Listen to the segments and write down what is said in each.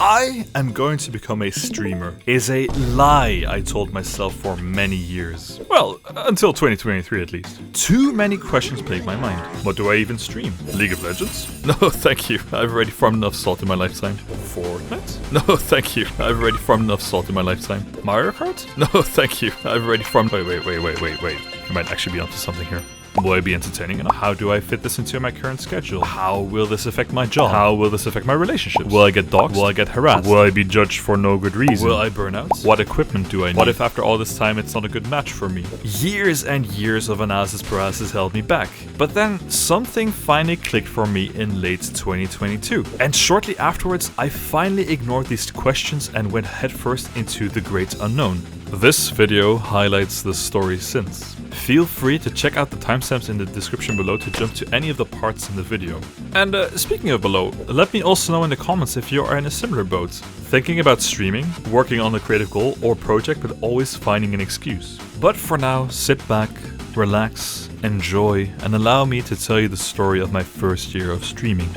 I am going to become a streamer is a lie I told myself for many years. Well, until 2023 at least. Too many questions plague my mind. What do I even stream? League of Legends? No, thank you. I've already farmed enough salt in my lifetime. Fortnite? No, thank you. I've already farmed enough salt in my lifetime. Mario Kart? No, thank you. I've already farmed... Wait. You might actually be onto something here. Will I be entertaining enough? How do I fit this into my current schedule? How will this affect my job? How will this affect my relationships? Will I get doxxed? Will I get harassed? Will I be judged for no good reason? Will I burn out? What equipment do I need? What if after all this time it's not a good match for me? Years and years of analysis paralysis held me back. But then something finally clicked for me in late 2022. And shortly afterwards, I finally ignored these questions and went headfirst into the great unknown. This video highlights the story since. Feel free to check out the timestamps in the description below to jump to any of the parts in the video. And speaking of below, let me also know in the comments if you are in a similar boat, thinking about streaming, working on a creative goal or project but always finding an excuse. But for now, sit back, relax, enjoy, and allow me to tell you the story of my first year of streaming.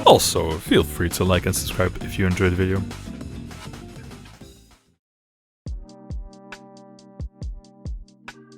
Also, feel free to like and subscribe if you enjoyed the video.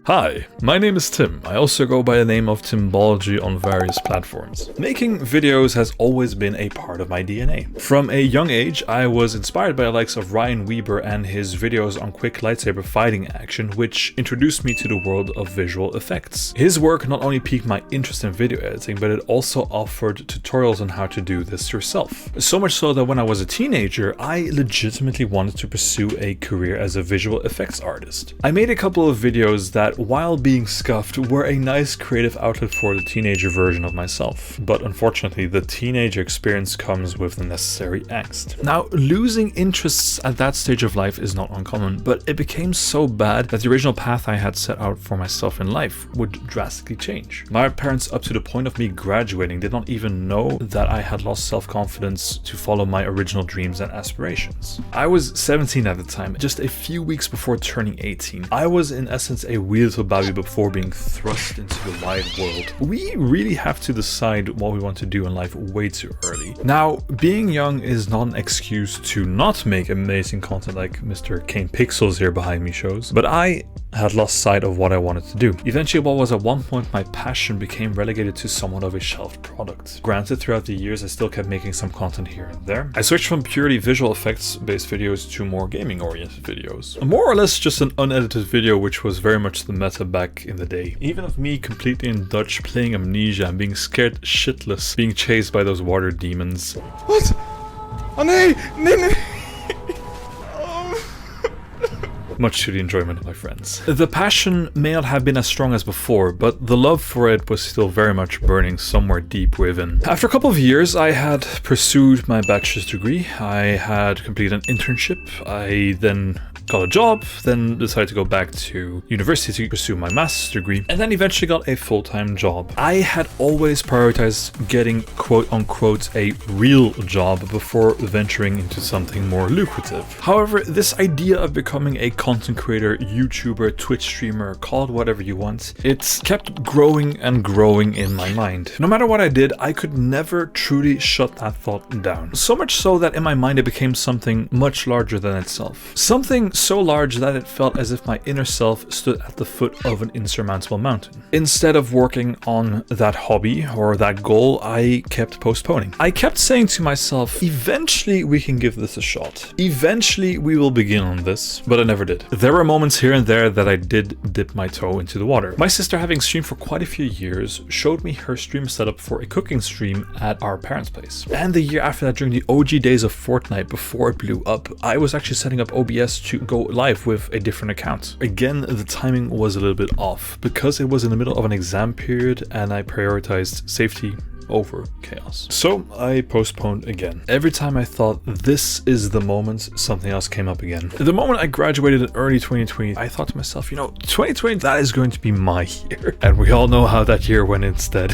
Hi, my name is Tim. I also go by the name of Timbology on various platforms. Making videos has always been a part of my DNA. From a young age, I was inspired by the likes of Ryan Weber and his videos on quick lightsaber fighting action, which introduced me to the world of visual effects. His work not only piqued my interest in video editing, but it also offered tutorials on how to do this yourself. So much so that when I was a teenager, I legitimately wanted to pursue a career as a visual effects artist. I made a couple of videos that, while being scuffed, were a nice creative outlet for the teenager version of myself. But unfortunately, the teenager experience comes with the necessary angst. Now, losing interests at that stage of life is not uncommon, but it became so bad that the original path I had set out for myself in life would drastically change. My parents, up to the point of me graduating, did not even know that I had lost self-confidence to follow my original dreams and aspirations. I was 17 at the time, just a few weeks before turning 18. I was in essence a wee little baby before being thrust into the wide world. We really have to decide what we want to do in life way too early. Now, being young is not an excuse to not make amazing content like Mr. Kane Pixels here behind me shows, but I had lost sight of what I wanted to do. Eventually, what was at one point my passion became relegated to somewhat of a shelved product. Granted, throughout the years I still kept making some content here and there. I switched from purely visual effects based videos to more gaming oriented videos. More or less just an unedited video, which was very much the meta back in the day. Even of me completely in Dutch, playing Amnesia and being scared shitless, being chased by those water demons. What? Oh nee! Much to the enjoyment of my friends. The passion may not have been as strong as before, but the love for it was still very much burning somewhere deep within. After a couple of years, I had pursued my bachelor's degree. I had completed an internship. I then got a job, then decided to go back to university to pursue my master's degree, and then eventually got a full-time job. I had always prioritized getting quote-unquote a real job before venturing into something more lucrative. However, this idea of becoming a content creator, YouTuber, Twitch streamer, call it whatever you want, it's kept growing and growing in my mind. No matter what I did, I could never truly shut that thought down. So much so that in my mind it became something much larger than itself. Something so large that it felt as if my inner self stood at the foot of an insurmountable mountain. Instead of working on that hobby or that goal, I kept postponing. I kept saying to myself, eventually we can give this a shot. Eventually we will begin on this, but I never did. There were moments here and there that I did dip my toe into the water. My sister, having streamed for quite a few years, showed me her stream setup for a cooking stream at our parents' place. And the year after that, during the OG days of Fortnite before it blew up, I was actually setting up OBS to go live with a different account. Again, the timing was a little bit off because it was in the middle of an exam period and I prioritized safety over chaos. So I postponed again. Every time I thought this is the moment, something else came up again. The moment I graduated in early 2020, I thought to myself, 2020, that is going to be my year. And we all know how that year went instead.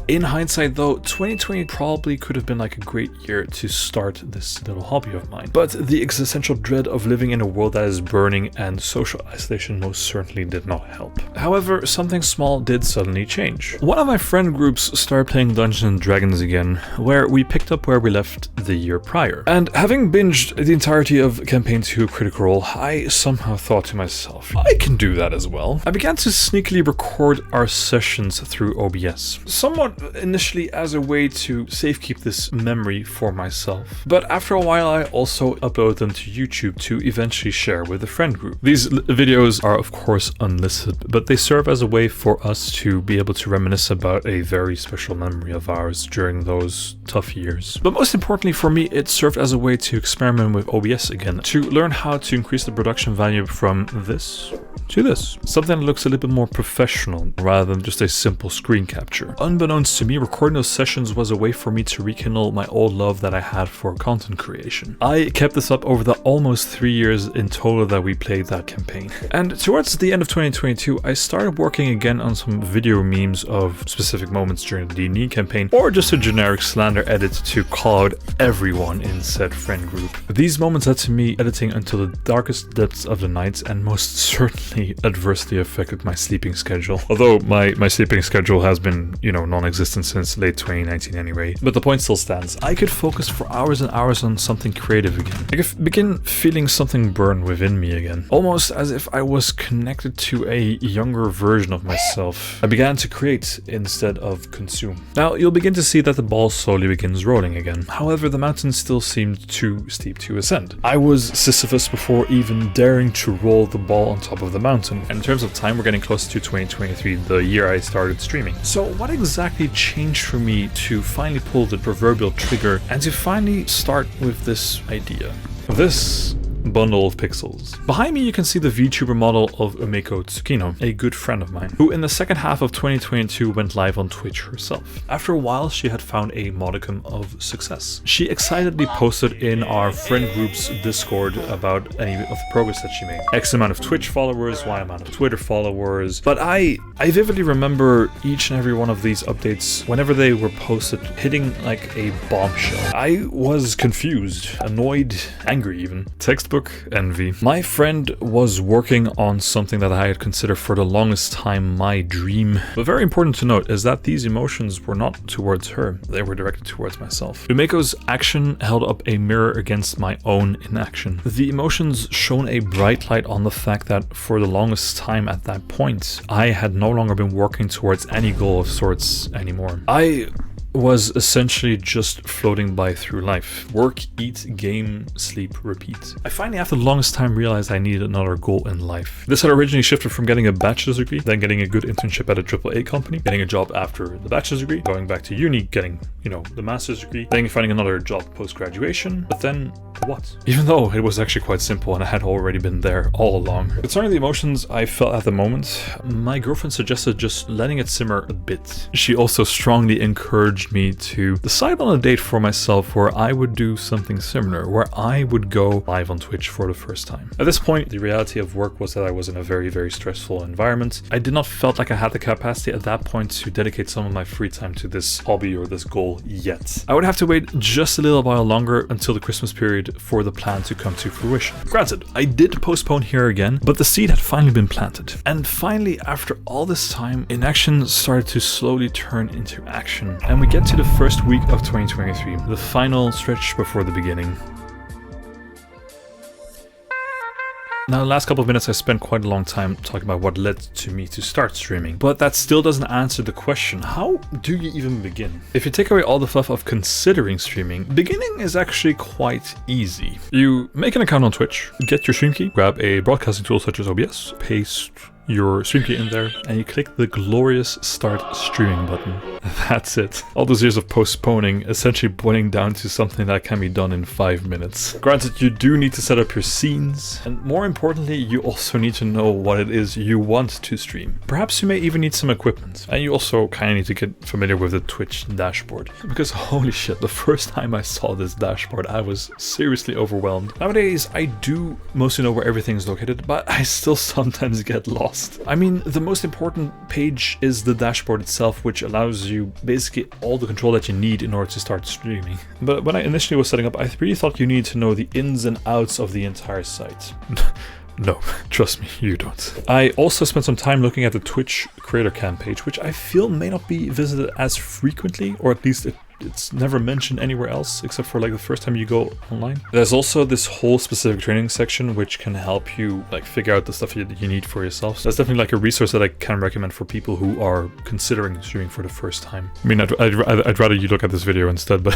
In hindsight though, 2020 probably could have been like a great year to start this little hobby of mine. But the existential dread of living in a world that is burning and social isolation most certainly did not help. However, something small did suddenly change. One of my friend groups started playing Dungeons Dungeons and Dragons again, where we picked up where we left the year prior. And having binged the entirety of Campaign 2 Critical Role, I somehow thought to myself, I can do that as well. I began to sneakily record our sessions through OBS, somewhat initially as a way to safekeep this memory for myself. But after a while, I also upload them to YouTube to eventually share with a friend group. These videos are of course unlisted, but they serve as a way for us to be able to reminisce about a very special memory of ours during those tough years. But most importantly for me, it served as a way to experiment with OBS again, to learn how to increase the production value from this to this. Something that looks a little bit more professional rather than just a simple screen capture. Unbeknownst to me, recording those sessions was a way for me to rekindle my old love that I had for content creation. I kept this up over the almost 3 years in total that we played that campaign. And towards the end of 2022, I started working again on some video memes of specific moments during the D&D campaign, or just a generic slander edit to call out everyone in said friend group. These moments led to me editing until the darkest depths of the night, and most certainly adversely affected my sleeping schedule. Although my sleeping schedule has been, non-existent since late 2019 anyway. But the point still stands. I could focus for hours and hours on something creative again. I could begin feeling something burn within me again. Almost as if I was connected to a younger version of myself. I began to create instead of consume. Now, you'll begin to see that the ball slowly begins rolling again. However, the mountain still seemed too steep to ascend. I was Sisyphus before even daring to roll the ball on top of the mountain. And in terms of time, we're getting close to 2023, the year I started streaming. So what exactly changed for me to finally pull the proverbial trigger and to finally start with this idea? This bundle of pixels. Behind me you can see the VTuber model of Umeko Tsukino, a good friend of mine, who in the second half of 2022 went live on Twitch herself. After a while she had found a modicum of success. She excitedly posted in our friend group's Discord about any of the progress that she made. X amount of Twitch followers, Y amount of Twitter followers, but I vividly remember each and every one of these updates whenever they were posted hitting like a bombshell. I was confused, annoyed, angry even. Textbook envy. My friend was working on something that I had considered for the longest time my dream. But very important to note is that these emotions were not towards her, they were directed towards myself. Umeko's action held up a mirror against my own inaction. The emotions shone a bright light on the fact that for the longest time at that point, I had no longer been working towards any goal of sorts anymore. I was essentially just floating by through life. Work, eat, game, sleep, repeat. I finally, after the longest time, realized I needed another goal in life. This had originally shifted from getting a bachelor's degree, then getting a good internship at a AAA company, getting a job after the bachelor's degree, going back to uni, getting, the master's degree, then finding another job post-graduation, but then what? Even though it was actually quite simple and I had already been there all along. Concerning the emotions I felt at the moment, my girlfriend suggested just letting it simmer a bit. She also strongly encouraged me to decide on a date for myself where I would do something similar, where I would go live on Twitch for the first time. At this point, the reality of work was that I was in a very, very stressful environment. I did not felt like I had the capacity at that point to dedicate some of my free time to this hobby or this goal yet. I would have to wait just a little while longer until the Christmas period for the plan to come to fruition. Granted, I did postpone here again, but the seed had finally been planted. And finally, after all this time, inaction started to slowly turn into action, and we get to the first week of 2023, the final stretch before the beginning. Now, the last couple of minutes I spent quite a long time talking about what led to me to start streaming, but that still doesn't answer the question, how do you even begin? If you take away all the fluff of considering streaming, beginning is actually quite easy. You make an account on Twitch, get your stream key, grab a broadcasting tool such as OBS, paste your stream key in there, and you click the glorious start streaming button. That's it. All those years of postponing essentially boiling down to something that can be done in 5 minutes. Granted, you do need to set up your scenes, and more importantly, you also need to know what it is you want to stream. Perhaps you may even need some equipment, and you also kind of need to get familiar with the Twitch dashboard, because holy shit, the first time I saw this dashboard, I was seriously overwhelmed. Nowadays, I do mostly know where everything is located, but I still sometimes get lost. I mean, the most important page is the dashboard itself, which allows you basically all the control that you need in order to start streaming. But when I initially was setting up, I really thought you needed to know the ins and outs of the entire site. No, trust me, you don't. I also spent some time looking at the Twitch creator cam page, which I feel may not be visited as frequently, or at least it's never mentioned anywhere else except for like the first time you go online. There's also this whole specific training section which can help you like figure out the stuff you need for yourself. So that's definitely like a resource that I can recommend for people who are considering streaming for the first time. I mean, I'd rather you look at this video instead, but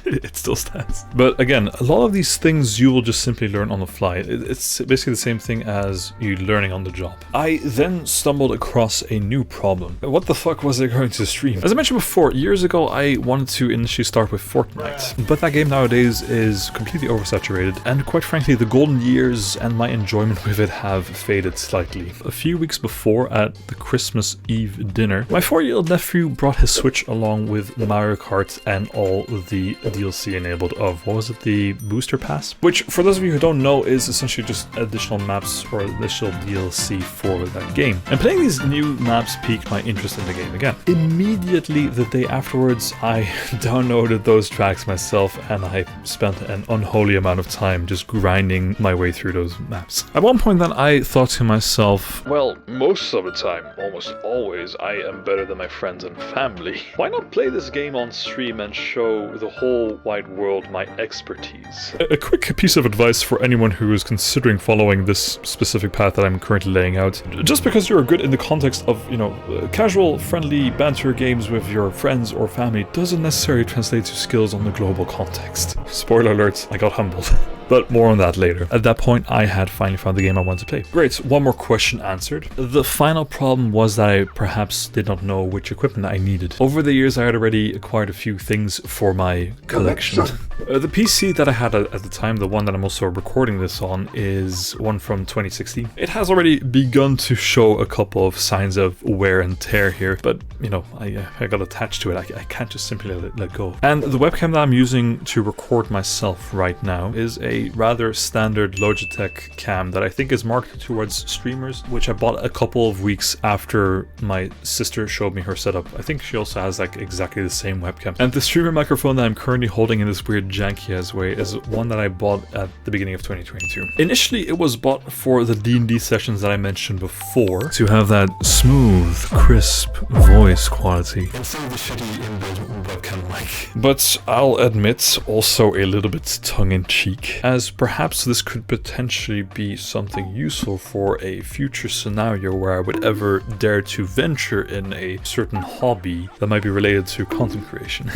it still stands. But again, a lot of these things you will just simply learn on the fly. It's basically the same thing as you learning on the job. I then stumbled across a new problem. What the fuck was I going to stream? As I mentioned before, years ago I wanted to initially start with Fortnite, but that game nowadays is completely oversaturated, and quite frankly the golden years and my enjoyment with it have faded slightly. A few weeks before, at the Christmas Eve dinner, my 4-year-old nephew brought his Switch along with Mario Kart and all the DLC enabled of, what was it, the Booster Pass? Which, for those of you who don't know, is essentially just additional maps or additional DLC for that game. And playing these new maps piqued my interest in the game again. Immediately the day afterwards, I downloaded those tracks myself, and I spent an unholy amount of time just grinding my way through those maps. At one point then I thought to myself, well, most of the time, almost always, I am better than my friends and family. Why not play this game on stream and show the whole wide world my expertise? A quick piece of advice for anyone who is considering following this specific path that I'm currently laying out. Just because you're good in the context of, you know, casual, friendly banter games with your friends or family doesn't necessarily translate to skills on the global context. Spoiler alert, I got humbled. But more on that later. At that point, I had finally found the game I wanted to play. Great, one more question answered. The final problem was that I perhaps did not know which equipment I needed. Over the years, I had already acquired a few things for my collection. The PC that I had at the time, the one that I'm also recording this on, is one from 2016. It has already begun to show a couple of signs of wear and tear here, but you know, I got attached to it. I can't just simply let go. And the webcam that I'm using to record myself right now is a rather standard Logitech cam that I think is marked towards streamers, which I bought a couple of weeks after my sister showed me her setup. I think she also has like exactly the same webcam. And the streamer microphone that I'm currently holding in this weird janky-ass way is one that I bought at the beginning of 2022. Initially, it was bought for the D&D sessions that I mentioned before, to have that smooth, crisp voice quality instead of the shitty inbuilt webcam mic. But I'll admit, also a little bit tongue-in-cheek, as perhaps this could potentially be something useful for a future scenario where I would ever dare to venture in a certain hobby that might be related to content creation.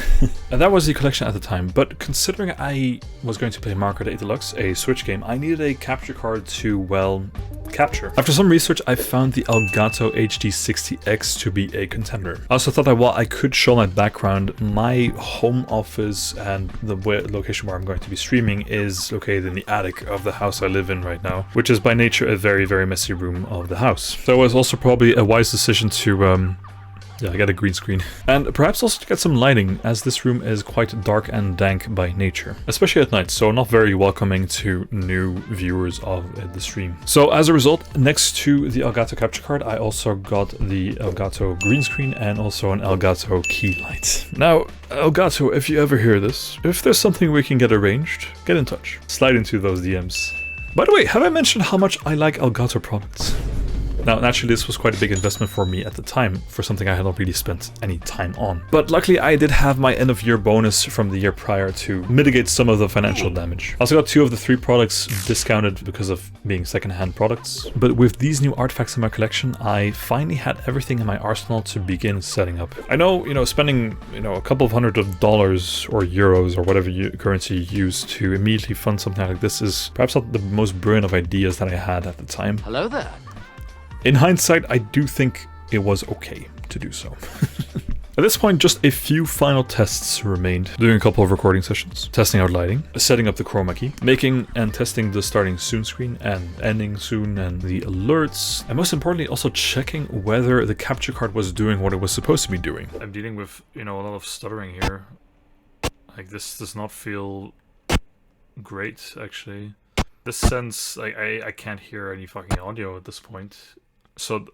And that was the collection at the time, but considering I was going to play Mario Kart 8 Deluxe, a Switch game, I needed a capture card to, well, capture. After some research, I found the Elgato HD60X to be a contender. I also thought that while I could show my background, my home office and the location where I'm going to be streaming is located in the attic of the house I live in right now, which is by nature a very, very messy room of the house. So it was also probably a wise decision to yeah, I got a green screen. And perhaps also to get some lighting, as this room is quite dark and dank by nature, especially at night, so not very welcoming to new viewers of the stream. So as a result, next to the Elgato capture card, I also got the Elgato green screen and also an Elgato key light. Now, Elgato, if you ever hear this, if there's something we can get arranged, get in touch. Slide into those DMs. By the way, have I mentioned how much I like Elgato products? Now, naturally, this was quite a big investment for me at the time, for something I had not really spent any time on. But luckily, I did have my end-of-year bonus from the year prior to mitigate some of the financial damage. I also got 2 of the 3 products discounted because of being second-hand products. But with these new artifacts in my collection, I finally had everything in my arsenal to begin setting up. I know, spending, a couple of $100s or euros or whatever currency you use to immediately fund something like this is perhaps not the most brilliant of ideas that I had at the time. Hello there. In hindsight, I do think it was okay to do so. At this point, just a few final tests remained. Doing a couple of recording sessions, testing out lighting, setting up the chroma key, making and testing the starting soon screen and ending soon and the alerts, and most importantly, also checking whether the capture card was doing what it was supposed to be doing. I'm dealing with, a lot of stuttering here. Like, this does not feel great, actually. This sense, I can't hear any fucking audio at this point. So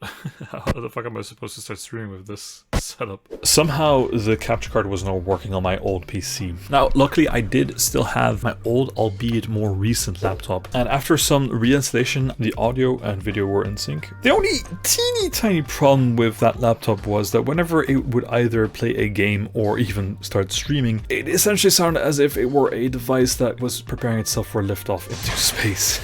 how the fuck am I supposed to start streaming with this setup? Somehow the capture card was not working on my old PC. Now, luckily I did still have my old, albeit more recent laptop, and after some reinstallation, the audio and video were in sync. The only teeny tiny problem with that laptop was that whenever it would either play a game or even start streaming, it essentially sounded as if it were a device that was preparing itself for liftoff into space.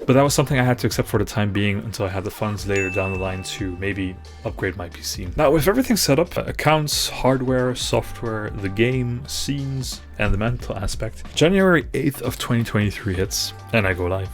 But that was something I had to accept for the time being until I had the funds later down the line to maybe upgrade my PC. Now, with everything set up, accounts, hardware, software, the game, scenes, and the mental aspect, January 8th of 2023 hits, and I go live.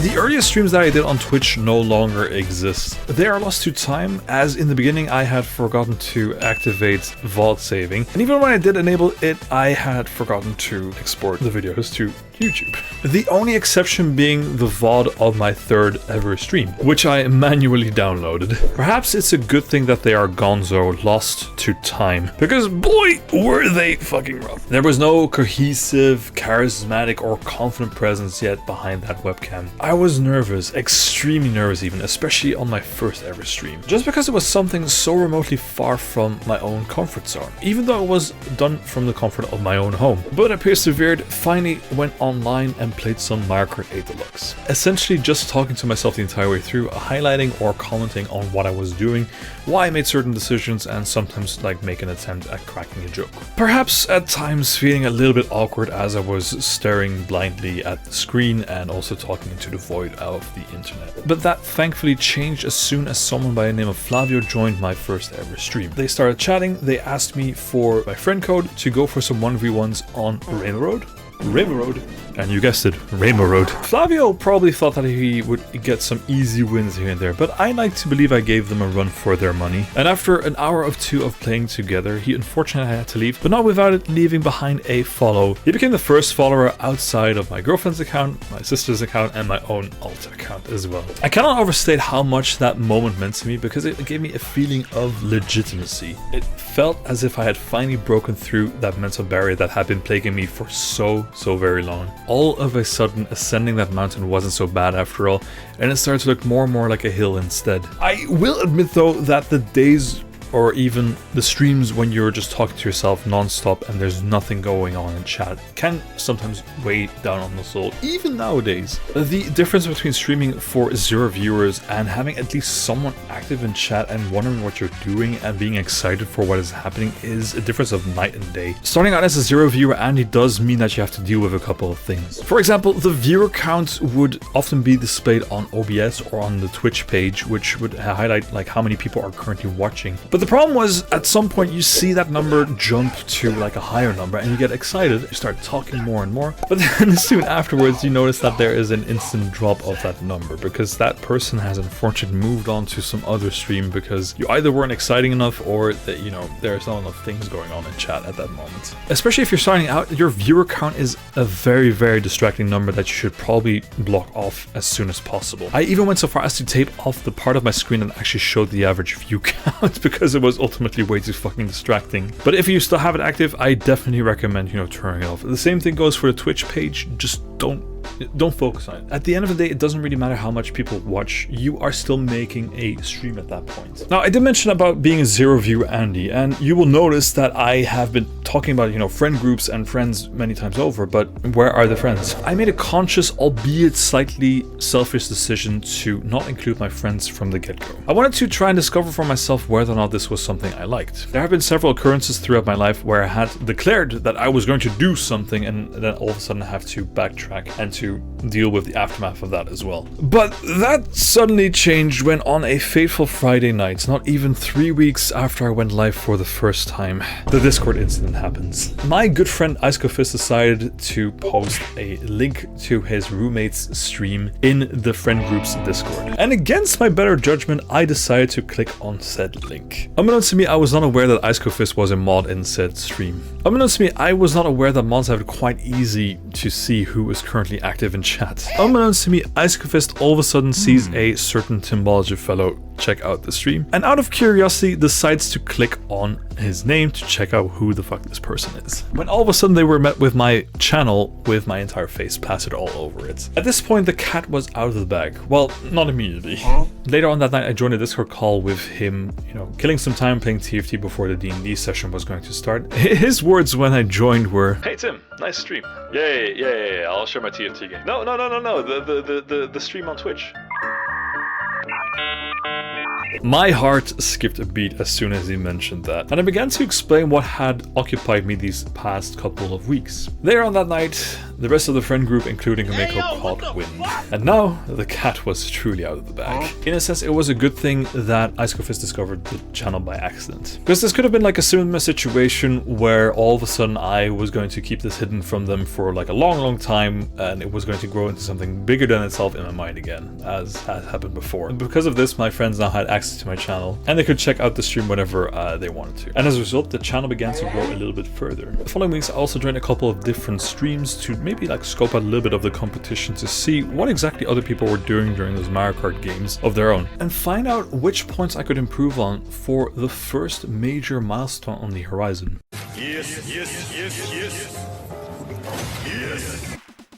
The earliest streams that I did on Twitch no longer exist. They are lost to time, as in the beginning I had forgotten to activate VOD saving, and even when I did enable it, I had forgotten to export the videos to YouTube. The only exception being the VOD of my third ever stream, which I manually downloaded. Perhaps it's a good thing that they are gonzo, lost to time, because boy, were they fucking rough. There was no cohesive, charismatic, or confident presence yet behind that webcam. I was nervous, extremely nervous even, especially on my first ever stream, just because it was something so remotely far from my own comfort zone, even though it was done from the comfort of my own home. But I persevered, finally went online and played some Mario Kart 8 Deluxe. Essentially just talking to myself the entire way through, highlighting or commenting on what I was doing, why I made certain decisions, and sometimes like make an attempt at cracking a joke. Perhaps at times feeling a little bit awkward as I was staring blindly at the screen and also talking into the void of the internet. But that thankfully changed as soon as someone by the name of Flavio joined my first ever stream. They started chatting, they asked me for my friend code to go for some 1v1s on Rainbow Road. Rainbow Road. And you guessed it, Rainbow Road. Flavio probably thought that he would get some easy wins here and there, but I like to believe I gave them a run for their money. And after an hour or two of playing together, he unfortunately had to leave, but not without it leaving behind a follow. He became the first follower outside of my girlfriend's account, my sister's account, and my own alt account as well. I cannot overstate how much that moment meant to me because it gave me a feeling of legitimacy. It felt as if I had finally broken through that mental barrier that had been plaguing me for so very long. All of a sudden, ascending that mountain wasn't so bad after all, and it started to look more and more like a hill instead. I will admit though that the days or even the streams when you're just talking to yourself non-stop and there's nothing going on in chat can sometimes weigh down on the soul, even nowadays. The difference between streaming for 0 viewers and having at least someone active in chat and wondering what you're doing and being excited for what is happening is a difference of night and day. Starting out as a 0 viewer, Andy, does mean that you have to deal with a couple of things. For example, the viewer count would often be displayed on OBS or on the Twitch page, which would highlight like how many people are currently watching. But the problem was, at some point you see that number jump to like a higher number and you get excited, you start talking more and more, but then soon afterwards you notice that there is an instant drop of that number because that person has unfortunately moved on to some other stream because you either weren't exciting enough or that, you know, there's not enough things going on in chat at that moment. Especially if you're starting out, your viewer count is a very distracting number that you should probably block off as soon as possible. I even went so far as to tape off the part of my screen that actually showed the average view count because it was ultimately way too fucking distracting. But if you still have it active, I definitely recommend, you know, turning it off. The same thing goes for the Twitch page. Just don't focus on it. At the end of the day, it doesn't really matter how much people watch. You are still making a stream at that point. Now, I did mention about being a 0 viewer Andy, and you will notice that I have been talking about, you know, friend groups and friends many times over, but where are the friends? I made a conscious, albeit slightly selfish decision to not include my friends from the get-go. I wanted to try and discover for myself whether or not this was something I liked. There have been several occurrences throughout my life where I had declared that I was going to do something and then all of a sudden have to backtrack and to deal with the aftermath of that as well. But that suddenly changed when on a fateful Friday night, not even 3 weeks after I went live for the first time, the Discord incident happens. My good friend IceCoFist decided to post a link to his roommate's stream in the friend group's Discord. And against my better judgment, I decided to click on said link. Unbeknownst to me, I was not aware that IceCoFist was a mod in said stream. Unbeknownst to me, I was not aware that mods have it quite easy to see who is currently active in chat. Unbeknownst to me, IceCoFist all of a sudden sees a certain Timbology fellow check out the stream, and out of curiosity decides to click on his name to check out who the fuck this person is. When all of a sudden they were met with my channel with my entire face plastered all over it. At this point the cat was out of the bag. Well, not immediately. Later on that night I joined a Discord call with him, you know, killing some time playing TFT before the D&D session was going to start. His words when I joined were, "Hey Tim, nice stream. Yeah, I'll share my TFT game. No, the stream on Twitch." My heart skipped a beat as soon as he mentioned that, and I began to explain what had occupied me these past couple of weeks. Later on that night, the rest of the friend group, including Kameko, caught wind. And now, the cat was truly out of the bag. In a sense, it was a good thing that Icecofist discovered the channel by accident. Because this could have been like a similar situation where all of a sudden I was going to keep this hidden from them for like a long time, and it was going to grow into something bigger than itself in my mind again, as had happened before. And because of this, my friends now had access to my channel, and they could check out the stream whenever they wanted to. And as a result, the channel began to grow a little bit further. The following weeks, I also joined a couple of different streams to maybe like scope out a little bit of the competition to see what exactly other people were doing during those Mario Kart games of their own, and find out which points I could improve on for the first major milestone on the horizon. Yes.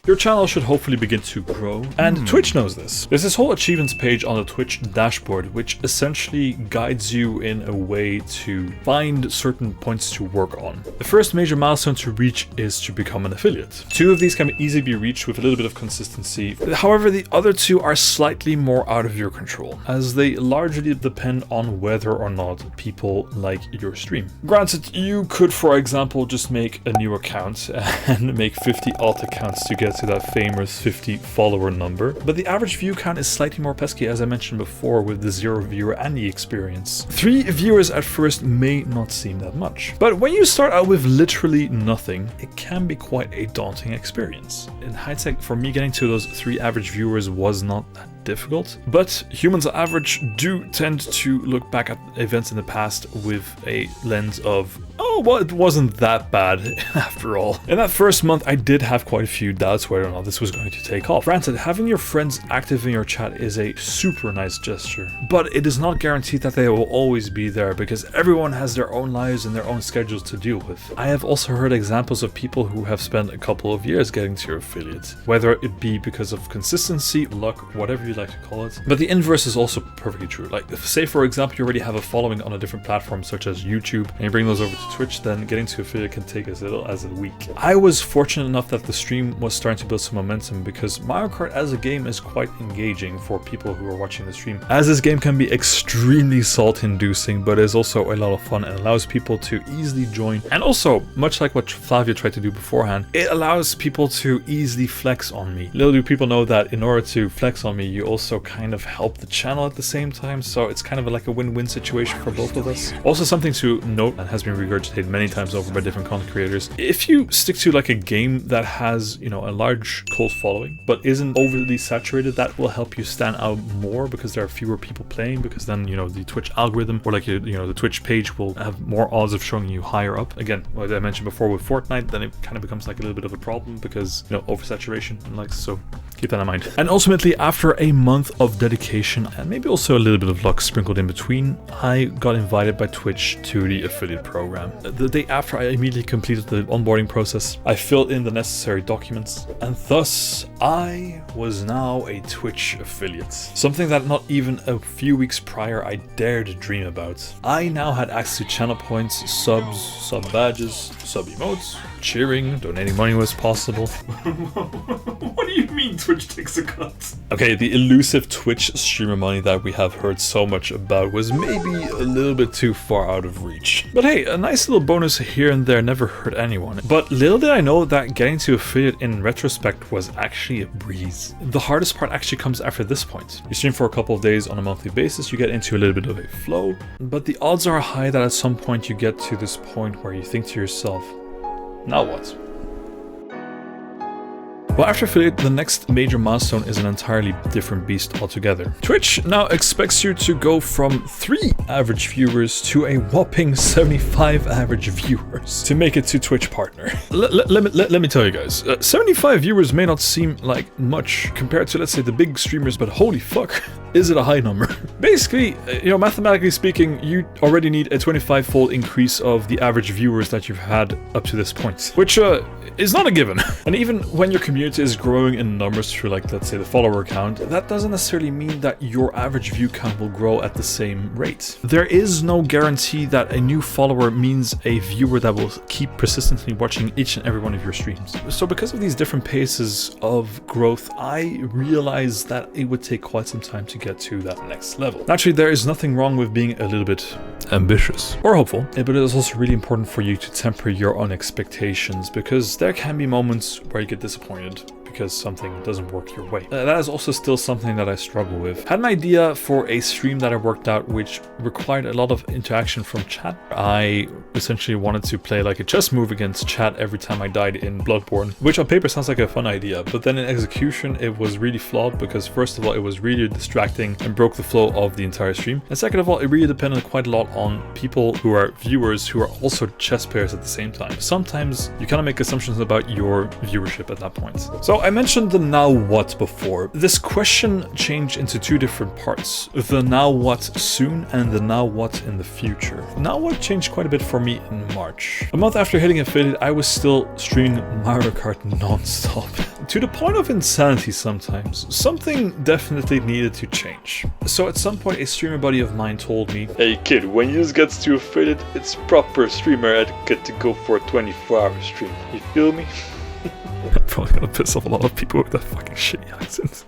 Your channel should hopefully begin to grow, and Twitch knows this. There's this whole achievements page on the Twitch dashboard which essentially guides you in a way to find certain points to work on. The first major milestone to reach is to become an affiliate. Two of these can easily be reached with a little bit of consistency. However, the other two are slightly more out of your control, as they largely depend on whether or not people like your stream. Granted, you could, for example, just make a new account and make 50 alt accounts to get to that famous 50 follower number, but the average view count is slightly more pesky, as I mentioned before, with the 0 viewer and the experience. 3 viewers at first may not seem that much, but when you start out with literally nothing, it can be quite a daunting experience. In hindsight, for me, getting to those 3 average viewers was not that difficult, but humans on average do tend to look back at events in the past with a lens of, oh, well, it wasn't that bad after all. In that first month, I did have quite a few doubts whether or not this was going to take off. Granted, having your friends active in your chat is a super nice gesture, but it is not guaranteed that they will always be there, because everyone has their own lives and their own schedules to deal with. I have also heard examples of people who have spent a couple of years getting to your affiliate, whether it be because of consistency, luck, whatever you like to call it. But the inverse is also perfectly true. Like, if, say for example, you already have a following on a different platform such as YouTube, and you bring those over to Twitch, then getting to affiliate can take as little as a week. I was fortunate enough that the stream was starting to build some momentum, because Mario Kart as a game is quite engaging for people who are watching the stream, as this game can be extremely salt-inducing, but is also a lot of fun and allows people to easily join. And also, much like what Flavia tried to do beforehand, it allows people to easily flex on me. Little do people know that in order to flex on me, you also kind of help the channel at the same time, so it's kind of like a win-win situation for both of us. Also, something to note, and has been regurgitated many times over by different content creators, if you stick to like a game that has, you know, a large cult following but isn't overly saturated, that will help you stand out more, because there are fewer people playing, because then, you know, the Twitch algorithm, or like, you know, the Twitch page will have more odds of showing you higher up. Again, what I mentioned before with Fortnite, then it kind of becomes like a little bit of a problem, because, you know, oversaturation and like, so keep that in mind. And ultimately, after a month of dedication and maybe also a little bit of luck sprinkled in between, I got invited by Twitch to the affiliate program. The day after I immediately completed the onboarding process, I filled in the necessary documents, and thus I was now a Twitch affiliate. Something that not even a few weeks prior I dared dream about. I now had access to channel points, subs, sub badges, sub emotes, cheering, donating money was possible. What do you mean Twitch takes a cut? Okay, the elusive Twitch streamer money that we have heard so much about was maybe a little bit too far out of reach. But hey, a nice little bonus here and there never hurt anyone. But little did I know that getting to affiliate in retrospect was actually a breeze. The hardest part actually comes after this point. You stream for a couple of days on a monthly basis, you get into a little bit of a flow, but the odds are high that at some point you get to this point where you think to yourself, now what? Well, after affiliate, the next major milestone is an entirely different beast altogether. Twitch now expects you to go from 3 average viewers to a whopping 75 average viewers to make it to Twitch partner. Let me tell you guys, 75 viewers may not seem like much compared to, let's say, the big streamers, but holy fuck. is it a high number? Basically, mathematically speaking, you already need a 25-fold increase of the average viewers that you've had up to this point, which is not a given. And even when your community is growing in numbers through, like, let's say the follower count, that doesn't necessarily mean that your average view count will grow at the same rate. There is no guarantee that a new follower means a viewer that will keep persistently watching each and every one of your streams. So because of these different paces of growth, I realized that it would take quite some time to get to that next level. Naturally, there is nothing wrong with being a little bit ambitious or hopeful, but it is also really important for you to temper your own expectations, because there can be moments where you get disappointed because something doesn't work your way. That is also still something that I struggle with. Had an idea for a stream that I worked out which required a lot of interaction from chat. I essentially wanted to play like a chess move against chat every time I died in Bloodborne, which on paper sounds like a fun idea, but then in execution it was really flawed, because first of all it was really distracting and broke the flow of the entire stream, and second of all it really depended quite a lot on people who are viewers who are also chess players at the same time. Sometimes you kind of make assumptions about your viewership at that point. So I mentioned the now what before. This question changed into two different parts. The now what soon and the now what in the future. Now what changed quite a bit for me in March. A month after hitting affiliate, I was still streaming Mario Kart non-stop. To the point of insanity sometimes. Something definitely needed to change. So at some point a streamer buddy of mine told me, "Hey kid, when you get to affiliate, it's proper streamer etiquette to go for a 24-hour stream. You feel me?" I'm probably gonna piss off a lot of people with that fucking shitty accent.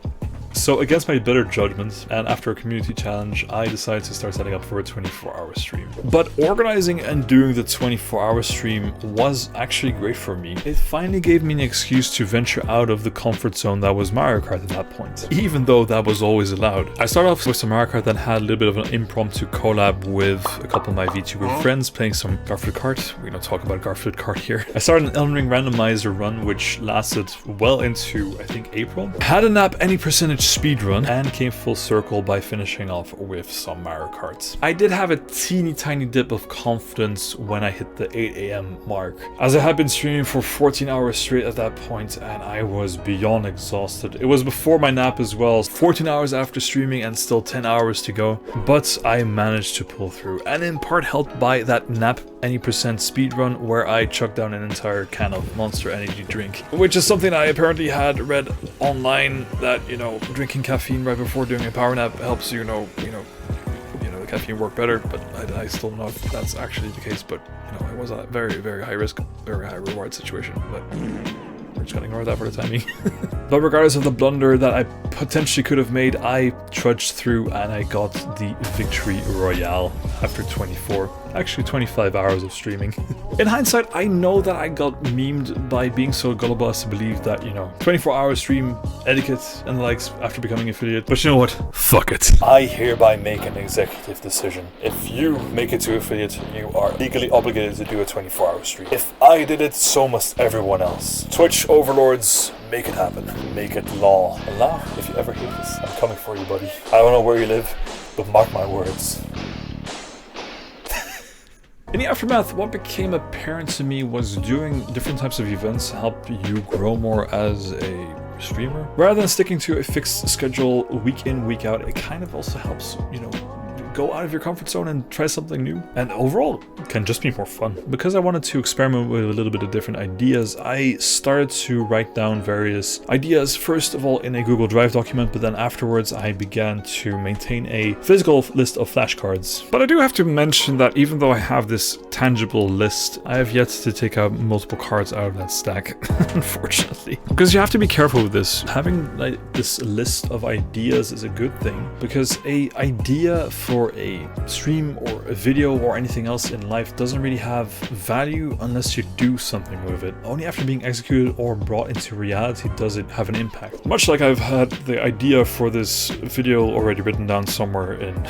So against my better judgment, and after a community challenge, I decided to start setting up for a 24-hour stream. But organizing and doing the 24-hour stream was actually great for me. It finally gave me an excuse to venture out of the comfort zone that was Mario Kart at that point, even though that was always allowed. I started off with some Mario Kart, then had a little bit of an impromptu collab with a couple of my VTuber friends playing some Garfield Kart. We're gonna talk about Garfield Kart here. I started an Elden Ring randomizer run, which lasted well into, I think, April. Had a nap any percentage speedrun and came full circle by finishing off with some Mario Kart. I did have a teeny tiny dip of confidence when I hit the 8 AM mark, as I had been streaming for 14 hours straight at that point and I was beyond exhausted. It was before my nap as well, 14 hours after streaming and still 10 hours to go, but I managed to pull through, and in part helped by that nap any percent speedrun where I chucked down an entire can of Monster Energy drink, which is something I apparently had read online that, drinking caffeine right before doing a power nap helps the caffeine work better, but I still don't know if that's actually the case. But it was a very, very high risk, very high reward situation, but we're just gonna ignore that for the time being. But regardless of the blunder that I potentially could have made, I trudged through and I got the victory royale after 25 hours of streaming. In hindsight, I know that I got memed by being so gullible as to believe that, 24-hour stream etiquette and the likes after becoming affiliate. But you know what? Fuck it. I hereby make an executive decision. If you make it to affiliate, you are legally obligated to do a 24-hour stream. If I did it, so must everyone else. Twitch overlords, make it happen. Make it law. And now, if you ever hear this, I'm coming for you, buddy. I don't know where you live, but mark my words. In the aftermath, what became apparent to me was doing different types of events help you grow more as a streamer. Rather than sticking to a fixed schedule week in, week out, it kind of also helps, go out of your comfort zone and try something new. And overall, it can just be more fun. Because I wanted to experiment with a little bit of different ideas, I started to write down various ideas, first of all in a Google Drive document, but then afterwards I began to maintain a physical list of flashcards. But I do have to mention that even though I have this tangible list, I have yet to take out multiple cards out of that stack, unfortunately. Because you have to be careful with this. Having this list of ideas is a good thing, because an idea for a stream or a video or anything else in life doesn't really have value unless you do something with it. Only after being executed or brought into reality does it have an impact. Much like I've had the idea for this video already written down somewhere in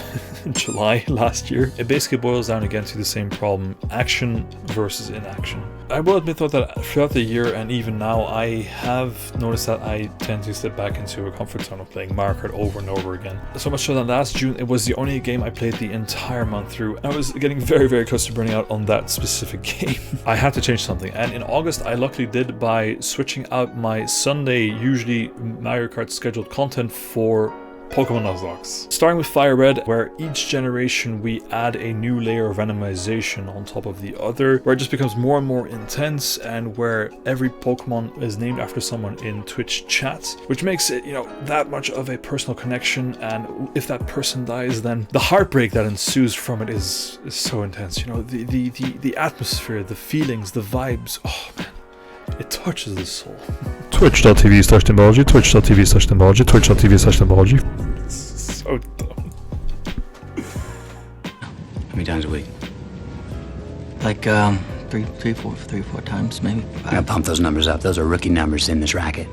July last year. It basically boils down again to the same problem: action versus inaction. I will admit though that throughout the year and even now, I have noticed that I tend to slip back into a comfort zone of playing Mario Kart over and over again. So much so that last June, it was the only game I played the entire month through. I was getting very, very close to burning out on that specific game. I had to change something, and in August I luckily did by switching out my Sunday, usually Mario Kart scheduled content for Pokemon Nuzlocke. Starting with Fire Red, where each generation we add a new layer of randomization on top of the other, where it just becomes more and more intense, and where every Pokemon is named after someone in Twitch chat, which makes it, you know, that much of a personal connection. And if that person dies, then the heartbreak that ensues from it is so intense. You know, the atmosphere, the feelings, the vibes. Oh man, it touches the soul. Twitch.tv/Timbology, Twitch.tv/Timbology, Twitch.tv/Timbology. So dumb. How many times a week? Like, three, four times, maybe. I gotta pump those numbers up. Those are rookie numbers in this racket.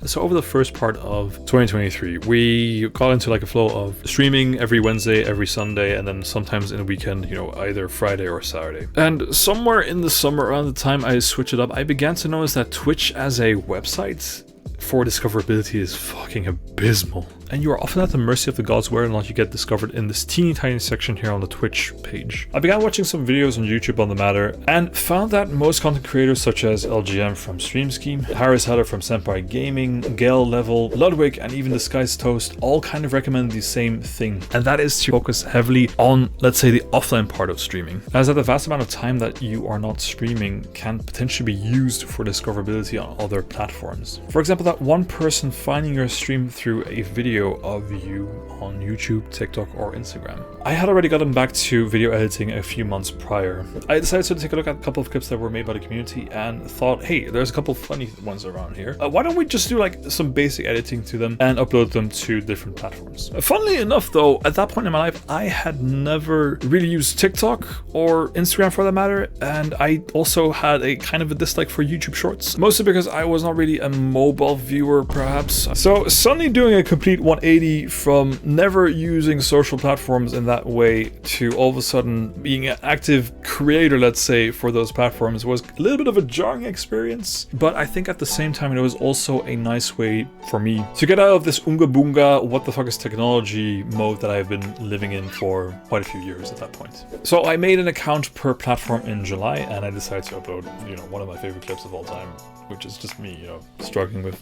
So over the first part of 2023, we got into like a flow of streaming every Wednesday, every Sunday, and then sometimes in a weekend, you know, either Friday or Saturday. And somewhere in the summer, around the time I switched it up, I began to notice that Twitch as a website for discoverability is fucking abysmal. And you are often at the mercy of the gods whether or not you get discovered in this teeny tiny section here on the Twitch page. I began watching some videos on YouTube on the matter and found that most content creators such as LGM from Stream Scheme, Harris Hatter from Senpai Gaming, Gael LEVEL, Ludwig, and even Disguised Toast all kind of recommend the same thing, and that is to focus heavily on, let's say, the offline part of streaming, as that the vast amount of time that you are not streaming can potentially be used for discoverability on other platforms. For example, that one person finding your stream through a video of you on YouTube, TikTok, or Instagram. I had already gotten back to video editing a few months prior. I decided to take a look at a couple of clips that were made by the community and thought, hey, there's a couple funny ones around here. Why don't we just do like some basic editing to them and upload them to different platforms? Funnily enough though, at that point in my life, I had never really used TikTok or Instagram for that matter, and I also had a kind of a dislike for YouTube Shorts, mostly because I was not really a mobile viewer perhaps. So suddenly doing a complete 180 from never using social platforms in that way to all of a sudden being an active creator, let's say, for those platforms was a little bit of a jarring experience. But I think at the same time, it was also a nice way for me to get out of this unga boonga, what the fuck is technology mode that I've been living in for quite a few years at that point. So I made an account per platform in July and I decided to upload, you know, one of my favorite clips of all time, which is just me, you know, struggling with...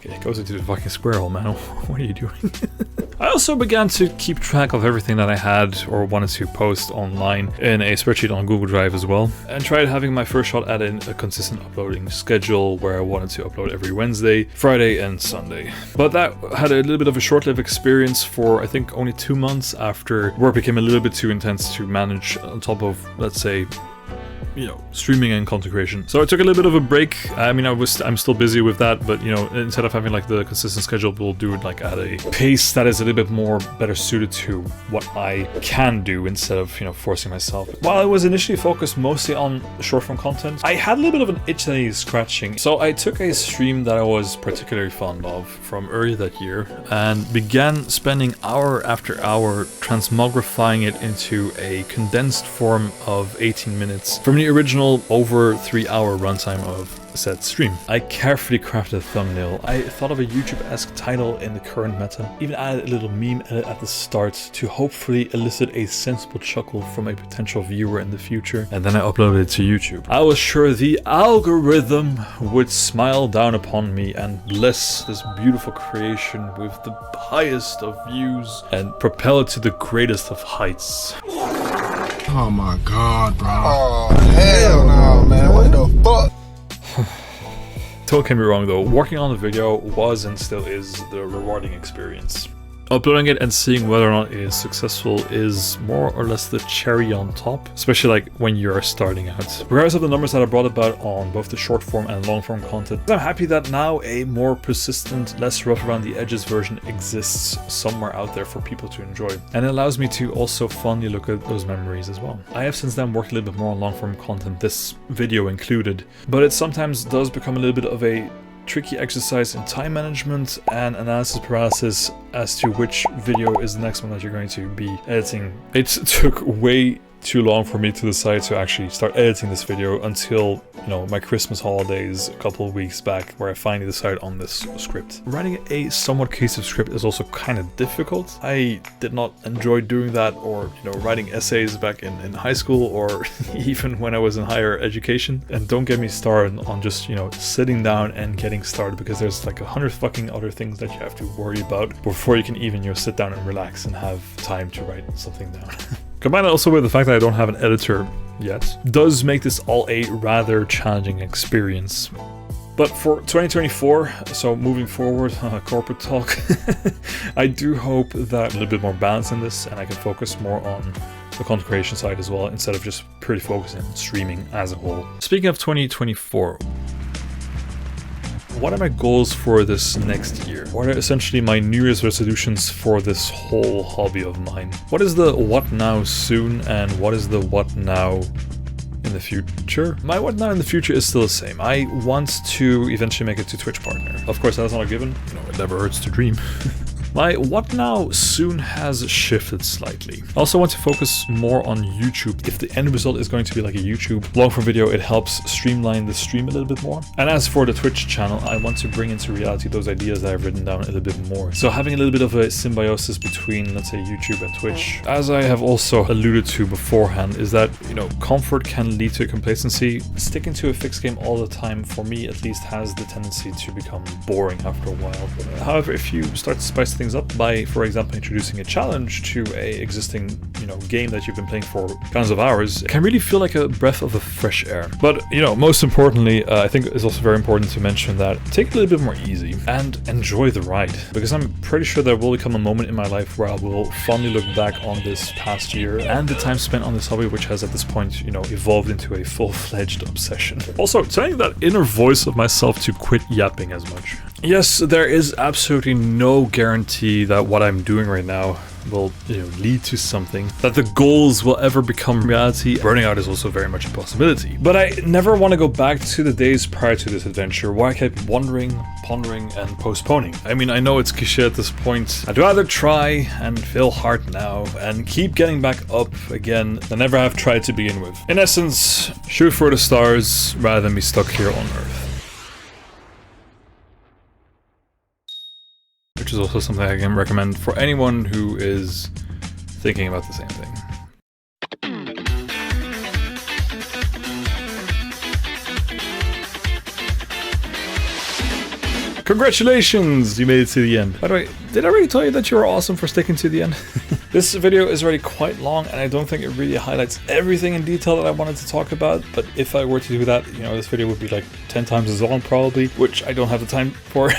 Okay, it goes into the fucking square hole, man. What are you doing? I also began to keep track of everything that I had or wanted to post online in a spreadsheet on Google Drive as well, and tried having my first shot at a consistent uploading schedule where I wanted to upload every Wednesday, Friday, and Sunday. But that had a little bit of a short-lived experience for, I think, only 2 months after work became a little bit too intense to manage on top of, let's say, you know, streaming and content creation. So I took a little bit of a break. I mean, I'm still busy with that, but you know, instead of having like the consistent schedule, we'll do it like at a pace that is a little bit more better suited to what I can do instead of, you know, forcing myself. While I was initially focused mostly on short form content, I had a little bit of an itch that needed scratching. So I took a stream that I was particularly fond of from earlier that year and began spending hour after hour transmogrifying it into a condensed form of 18 minutes from the original over 3-hour runtime of said stream. I carefully crafted a thumbnail. I thought of a YouTube-esque title in the current meta, even added a little meme edit at the start to hopefully elicit a sensible chuckle from a potential viewer in the future, and then I uploaded it to YouTube. I was sure the algorithm would smile down upon me and bless this beautiful creation with the highest of views and propel it to the greatest of heights. Oh my god, bro. Oh, hell no, man. What the fuck? Don't get me wrong though, working on the video was and still is the rewarding experience. Uploading it and seeing whether or not it is successful is more or less the cherry on top, especially like when you're starting out. Regardless of the numbers that I brought about on both the short form and long form content, I'm happy that now a more persistent, less rough around the edges version exists somewhere out there for people to enjoy. And it allows me to also fondly look at those memories as well. I have since then worked a little bit more on long form content, this video included, but it sometimes does become a little bit of a tricky exercise in time management and analysis paralysis as to which video is the next one that you're going to be editing. It took way too long for me to decide to actually start editing this video until, you know, my Christmas holidays a couple of weeks back, where I finally decided on this script. Writing a somewhat cohesive script is also kind of difficult. I did not enjoy doing that, or, you know, writing essays back in high school, or even when I was in higher education. And don't get me started on just, you know, sitting down and getting started, because there's like 100 fucking other things that you have to worry about before you can even, you know, sit down and relax and have time to write something down. Combined also with the fact that I don't have an editor yet, does make this all a rather challenging experience. But for 2024, so moving forward, corporate talk, I do hope that a little bit more balance in this, and I can focus more on the content creation side as well, instead of just purely focusing on streaming as a whole. Speaking of 2024, what are my goals for this next year? What are essentially my New Year's resolutions for this whole hobby of mine? What is the what now soon, and what is the what now in the future? My what now in the future is still the same. I want to eventually make it to Twitch partner. Of course, that's not a given. You know, it never hurts to dream. My what now soon has shifted slightly. I also want to focus more on YouTube. If the end result is going to be like a YouTube long form video, it helps streamline the stream a little bit more. And as for the Twitch channel, I want to bring into reality those ideas that I've written down a little bit more. So having a little bit of a symbiosis between, let's say, YouTube and Twitch. As I have also alluded to beforehand, is that, you know, comfort can lead to complacency. Sticking to a fixed game all the time, for me at least, has the tendency to become boring after a while. However, if you start to spice things up by, for example, introducing a challenge to a existing, you know, game that you've been playing for tons of hours, it can really feel like a breath of a fresh air. But, you know, most importantly, I think it's also very important to mention that take it a little bit more easy and enjoy the ride, because I'm pretty sure there will come a moment in my life where I will fondly look back on this past year and the time spent on this hobby, which has at this point, you know, evolved into a full-fledged obsession. Also, telling that inner voice of myself to quit yapping as much. Yes, there is absolutely no guarantee that what I'm doing right now will, you know, lead to something, that the goals will ever become reality. Burning out is also very much a possibility. But I never want to go back to the days prior to this adventure where I kept wondering, pondering, and postponing. I mean, I know it's cliche at this point. I'd rather try and fail hard now and keep getting back up again than ever have tried to begin with. In essence, shoot for the stars rather than be stuck here on Earth. Which is also something I can recommend for anyone who is thinking about the same thing. Congratulations! You made it to the end. By the way, did I already tell you that you were awesome for sticking to the end? This video is already quite long, and I don't think it really highlights everything in detail that I wanted to talk about, but if I were to do that, you know, this video would be like 10 times as long probably, which I don't have the time for.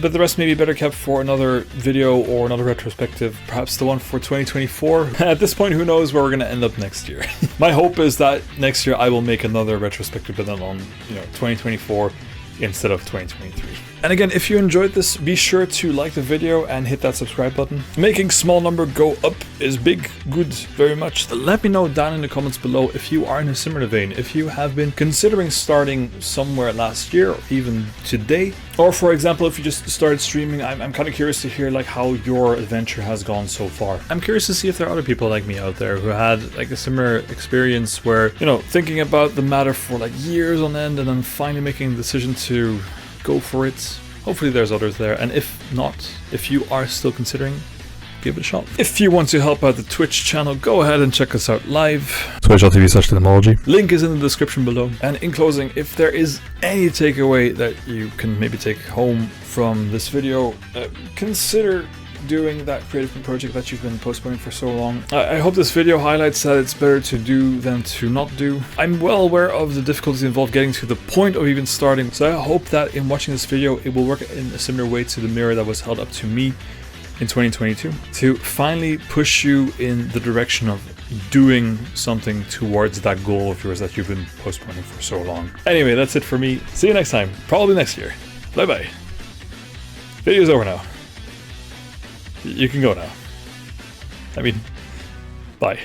But the rest may be better kept for another video or another retrospective, perhaps the one for 2024. At this point, who knows where we're gonna end up next year. My hope is that next year I will make another retrospective, but then on, you know, 2024 instead of 2023. And again, if you enjoyed this, be sure to like the video and hit that subscribe button. Making small number go up is big, good, very much. Let me know down in the comments below if you are in a similar vein, if you have been considering starting somewhere last year or even today, or for example, if you just started streaming. I'm kind of curious to hear like how your adventure has gone so far. I'm curious to see if there are other people like me out there who had like a similar experience where, you know, thinking about the matter for like years on end and then finally making the decision to go for it. Hopefully there's others there, and if not, if you are still considering, give it a shot. If you want to help out the Twitch channel, go ahead and check us out live. Twitch.tv/etymology. Link is in the description below. And in closing, if there is any takeaway that you can maybe take home from this video, consider doing that creative project that you've been postponing for so long. I hope this video highlights that it's better to do than to not do. I'm well aware of the difficulties involved getting to the point of even starting, so I hope that in watching this video it will work in a similar way to the mirror that was held up to me in 2022 to finally push you in the direction of doing something towards that goal of yours that you've been postponing for so long. Anyway, that's it for me. See you next time, probably next year. Bye bye. Video's over now. You can go now. I mean, bye.